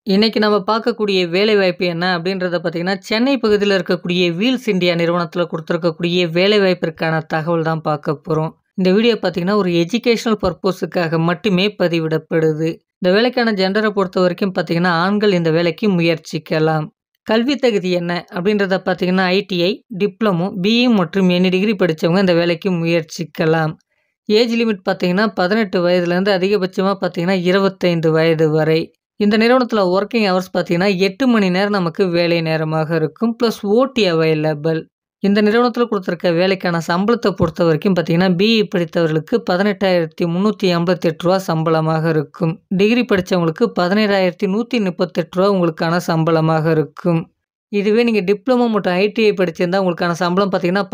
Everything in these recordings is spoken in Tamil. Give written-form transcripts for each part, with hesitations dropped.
இன்னைக்கு நம்ம பார்க்கக்கூடிய வேலைவாய்ப்பு என்ன அப்படின்றத பார்த்தீங்கன்னா, சென்னை பகுதியில இருக்கக்கூடிய வீல்ஸ் இண்டியா நிறுவனத்தில குடுத்திருக்கக்கூடிய வேலைவாய்ப்பிற்கான தகவல் தான் பார்க்க போறோம். இந்த வீடியோ பார்த்தீங்கன்னா, ஒரு எஜுகேஷனல் பர்ப்போஸுக்காக மட்டுமே பதிவிடப்படுது. இந்த வேலைக்கான ஜெண்டர பொறுத்தவரைக்கும் பார்த்தீங்கன்னா, ஆண்கள் இந்த வேலைக்கு முயற்சிக்கலாம். கல்வி தகுதி என்ன அப்படின்றத பார்த்தீங்கன்னா, ஐடிஐ, டிப்ளமோ, பிஇ மற்றும் எனி டிகிரி படிச்சவங்க இந்த வேலைக்கு முயற்சிக்கலாம். ஏஜ் லிமிட் பார்த்தீங்கன்னா, 18 வயதிலேருந்து அதிகபட்சமா பார்த்தீங்கன்னா, 25 வயது வரை. இந்த நிறுவனத்தில வொர்க்கிங் ஹவர்ஸ் பார்த்தீங்கன்னா, 8 மணி நேரம் நமக்கு வேலை நேரமாக இருக்கும். பிளஸ் ஓடி அவைலபிள். இந்த நிறுவனத்தில குடுத்திருக்க வேலைக்கான சம்பளத்த பொறுத்தவரைக்கும் பார்த்தீங்கன்னா, பிஇ படித்தவர்களுக்கு ரூ. 18,388 சம்பளமாக இருக்கும். டிகிரி படிச்சவங்களுக்கு ரூ. 17,138 உங்களுக்கான சம்பளமாக இருக்கும். இதுவே நீங்க டிப்ளமோ மற்றும் ஐடிஐ படிச்சிருந்தா உங்களுக்கான சம்பளம் பார்த்தீங்கன்னா, ரூ.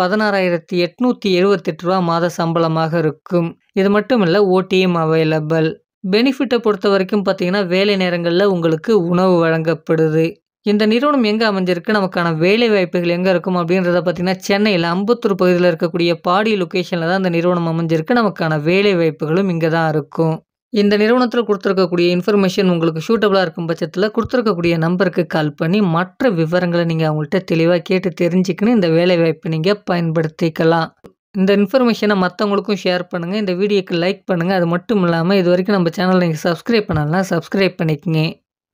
16,878 மாத சம்பளமாக இருக்கும். இது மட்டும் இல்ல ஓடியும் அவைலபிள். பெனிஃபிட்ட பொறுத்தவரைக்கும் பார்த்தீங்கன்னா, வேலை நேரங்கள்ல உங்களுக்கு உணவு வழங்கப்படுது. இந்த நிறுவனம் எங்க அமைஞ்சிருக்கு, நமக்கான வேலை வாய்ப்புகள் எங்க இருக்கும் அப்படின்றத பார்த்தீங்கன்னா, சென்னையில அம்பத்தூர் பகுதியில இருக்கக்கூடிய பாடி லொகேஷன்ல தான் இந்த நிறுவனம் அமைஞ்சிருக்கு. நமக்கான வேலை வாய்ப்புகளும் இங்க தான் இருக்கும். இந்த நிறுவனத்தில குடுத்திருக்கக்கூடிய இன்ஃபர்மேஷன் உங்களுக்கு சூட்டபிளா இருக்கும் பட்சத்தில குடுத்திருக்கக்கூடிய நம்பருக்கு கால் பண்ணி மற்ற விவரங்கள நீங்க அவங்கள்ட்ட தெளிவா கேட்டு தெரிஞ்சுக்கின்னு இந்த வேலைவாய்ப்ப நீங்க பயன்படுத்திக்கலாம். இந்த இன்ஃபர்மேஷன மத்தவங்களுக்கும் ஷேர் பண்ணுங்க. இந்த வீடியோக்கு லைக் பண்ணுங்க. அது மட்டும் இல்லாம இதுவரைக்கும் நம்ம சேனல நீங்க சப்ஸ்கிரைப் பண்ணலனா சப்ஸ்கிரைப் பண்ணிக்கங்க.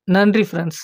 நன்றி ஃபிரெண்ட்ஸ்.